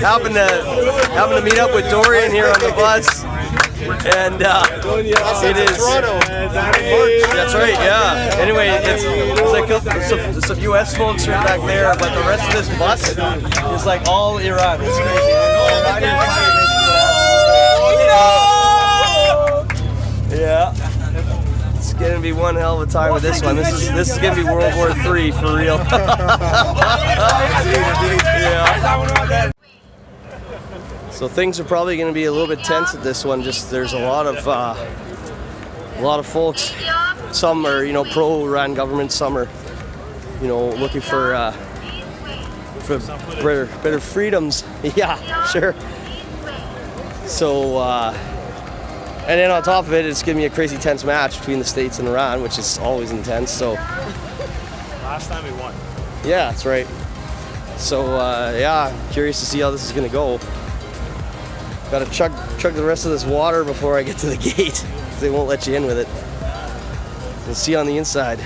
happened to meet up with Dorian here on the bus, and it is. That's right. Yeah. Anyway, it's like some U.S. folks right back there, but the rest of this bus is like all Iran. It's crazy. Yeah. It's gonna be one hell of a time with this one. This is gonna be World War III for real. Yeah. So things are probably gonna be a little bit tense at this one. Just there's a lot of folks. Some are pro-Iran government. Some are looking for better freedoms. Yeah, sure. So. And then on top of it, it's giving me a crazy tense match between the States and Iran, which is always intense. So last time we won. Yeah, that's right. So yeah, curious to see how this is gonna go. Got to chug the rest of this water before I get to the gate. They won't let you in with it. We'll see on the inside.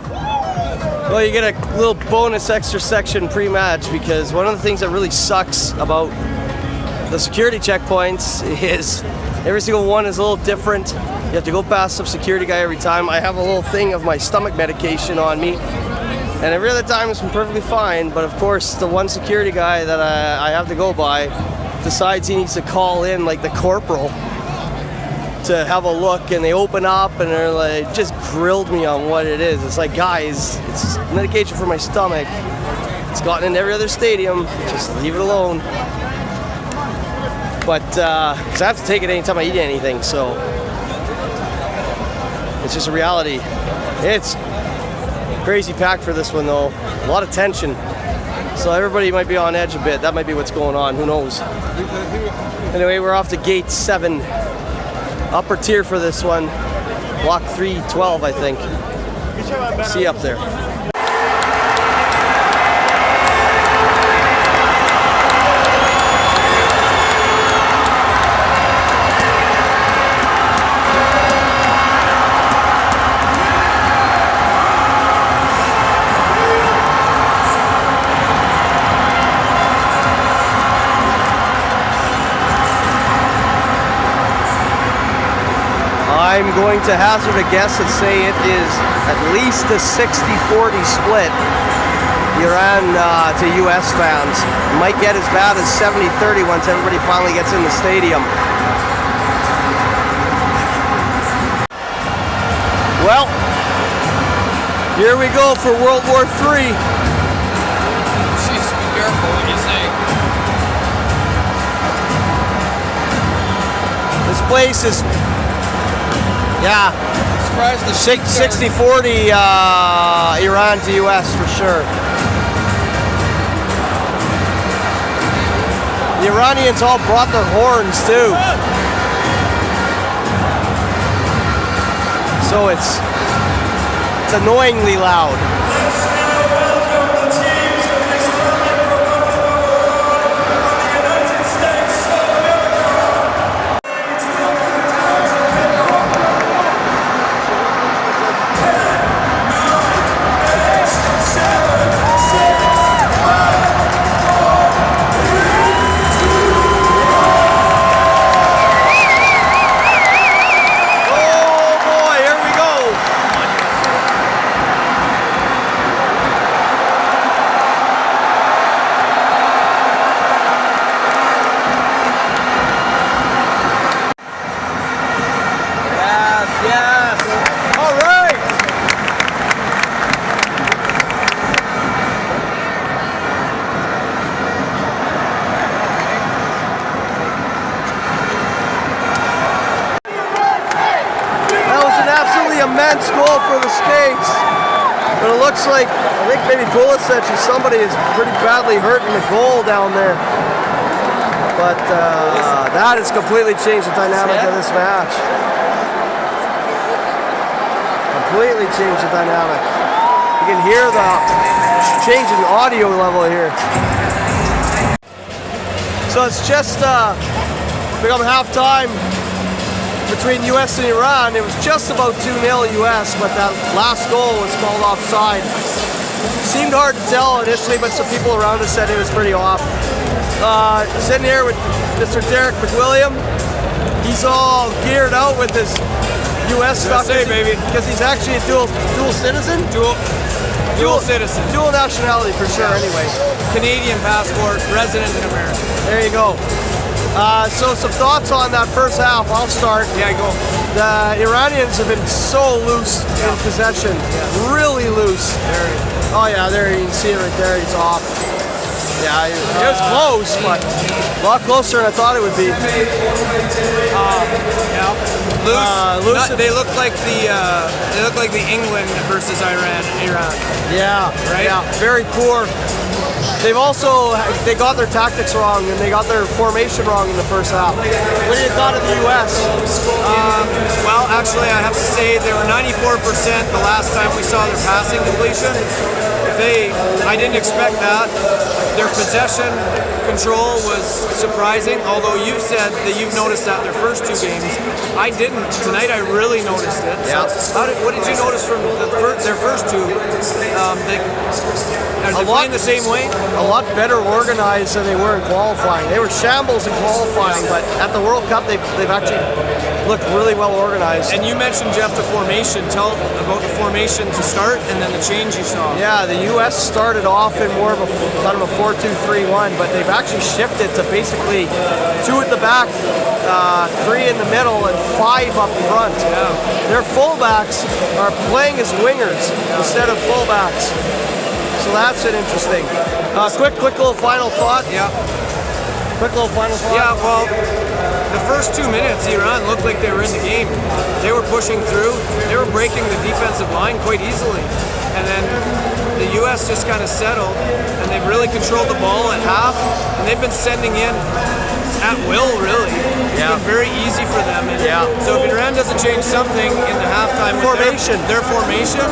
Well, you get a little bonus extra section pre-match because one of the things that really sucks about the security checkpoints is every single one is a little different. You have to go past some security guy every time. I have a little thing of my stomach medication on me, and every other time it's been perfectly fine. But of course, the one security guy that I have to go by decides he needs to call in like the corporal to have a look, and they open up and they're like, just grilled me on what it is. It's like, guys, it's medication for my stomach. It's gotten in every other stadium. Just leave it alone. But because I have to take it anytime I eat anything, so it's just a reality. It's crazy packed for this one though. A lot of tension. So everybody might be on edge a bit. That might be what's going on. Who knows? Anyway, we're off to gate 7. Upper tier for this one. Block 312, I think. See you up there. I'm going to hazard a guess and say it is at least a 60-40 split, Iran to US fans. It might get as bad as 70-30 once everybody finally gets in the stadium. Well, here we go for World War III. Jeez, be careful what you say. This place is... Yeah, 60-40 Iran to US for sure. The Iranians all brought their horns too. So it's annoyingly loud. Immense goal for the States, but it looks like, I think maybe Pulisic or somebody is pretty badly hurt in the goal down there. But that has completely changed the dynamic of this match. Completely changed the dynamic. You can hear the change in audio level here. So it's just become halftime between US and Iran. It was just about 2-0 US, but that last goal was called offside. Seemed hard to tell initially, but some people around us said it was pretty off. Sitting here with Mr. Derek McWilliam. He's all geared out with his U.S. stuff. Because he's actually a dual citizen? Dual citizen. Dual nationality for sure, anyway. Canadian passport, resident in America. There you go. So some thoughts on that first half. I'll start. Yeah, go. The Iranians have been so loose in possession. Really loose. Oh yeah, there you can see it right there. He's off. Yeah, it was close, but a lot closer than I thought it would be. Loose. They look like the England versus Iran. Yeah. Right. Yeah. Very poor. They got their tactics wrong and they got their formation wrong in the first half. What do you thought of the U.S.? Well, actually, I have to say they were 94% the last time we saw their passing completion. I didn't expect that. Their possession control was surprising, although you've said that you've noticed that their first two games. I didn't. Tonight I really noticed it. Yeah. So what did you notice from their first two? Are they playing the same way? A lot better organized than they were in qualifying. They were shambles in qualifying, but at the World Cup they've actually looked really well organized. And you mentioned, Jeff, the formation. Tell about the formation to start and then the change you saw. Yeah, the U.S. started off in more of a kind of a 4-2-3-1, but they've actually shifted to basically 2 at the back, 3 in the middle, and 5 up front. Yeah. Their fullbacks are playing as wingers instead of fullbacks. So that's an interesting. Quick little final thought. Yeah. Quick little final thought. Yeah, well, the first 2 minutes, Iran looked like they were in the game. They were pushing through. They were breaking the defensive line quite easily. And then the U.S. just kind of settled, and they've really controlled the ball at half, and they've been sending in at will, really. It's been very easy for them. And so if Iran doesn't change something in the halftime formation, their formation,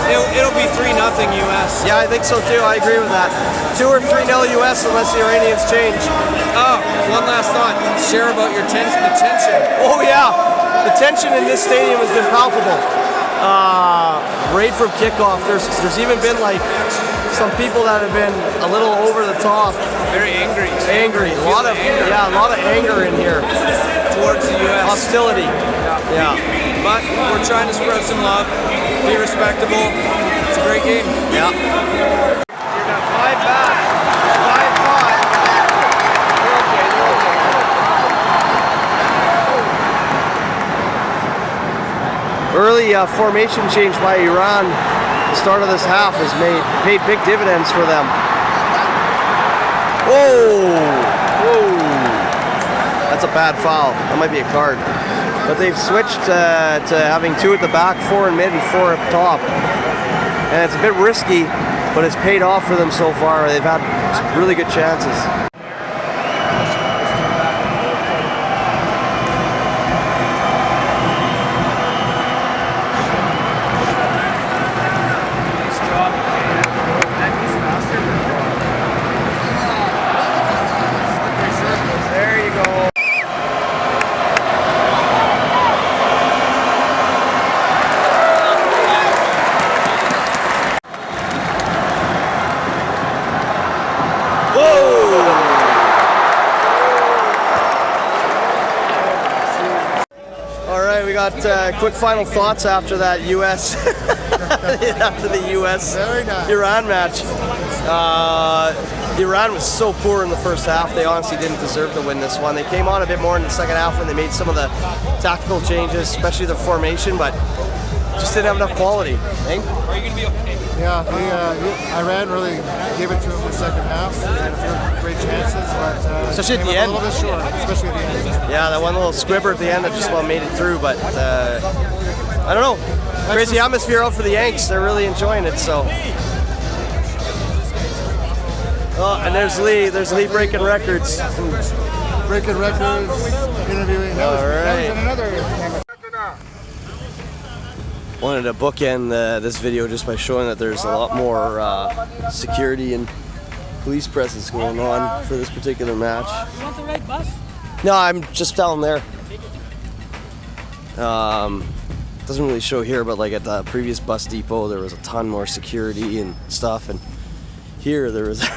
it'll be 3-0 U.S. Yeah, I think so too. I agree with that. 2 or 3-0 U.S. unless the Iranians change. Oh, one last thought. Share about your the tension. Oh yeah, the tension in this stadium has been palpable. Right from kickoff, there's even been like some people that have been a little over the top. Very angry. A lot of anger in here towards the U.S. Hostility. Yeah. But we're trying to spread some love, be respectable. It's a great game. Yeah. You're gonna 5 back. 5-5. Early formation change by Iran at the start of this half has paid big dividends for them. Whoa! That's a bad foul. That might be a card. But they've switched to having 2 at the back, 4 in mid, and 4 up top. And it's a bit risky, but it's paid off for them so far. They've had really good chances. Quick final thoughts after that U.S. after the U.S.-Iran match. Iran was so poor in the first half. They honestly didn't deserve to win this one. They came on a bit more in the second half when they made some of the tactical changes, especially their formation, but just didn't have enough quality. Are you going to be okay? Yeah, Iran really gave it to them in the second half. They had a few great chances, but especially at the end. A little bit short, especially at the end. Yeah, that one little squibber at the end that just about made it through, but I don't know. Crazy atmosphere out for the Yanks. They're really enjoying it, so. Oh, and there's Lee. There's Lee breaking records. Breaking records, interviewing. That was another. Wanted to bookend this video just by showing that there's a lot more security and police presence going on for this particular match. You want the right bus? No, I'm just down there. Doesn't really show here, but like at the previous bus depot, there was a ton more security and stuff, and here there was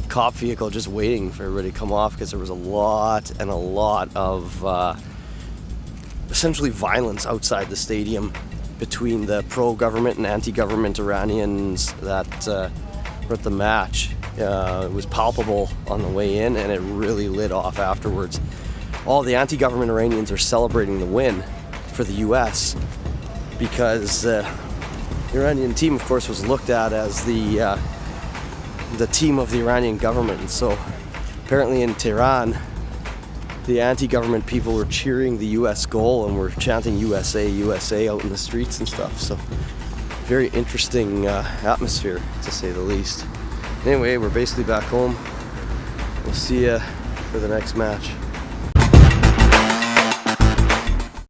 cop vehicle just waiting for everybody to come off, because there was a lot of essentially violence outside the stadium between the pro-government and anti-government Iranians that were at the match. It was palpable on the way in, and it really lit off afterwards. All the anti-government Iranians are celebrating the win for the US, because the Iranian team, of course, was looked at as the team of the Iranian government. And so apparently in Tehran, the anti-government people were cheering the US goal and were chanting USA, USA out in the streets and stuff. So very interesting atmosphere, to say the least. Anyway, we're basically back home. We'll see you for the next match.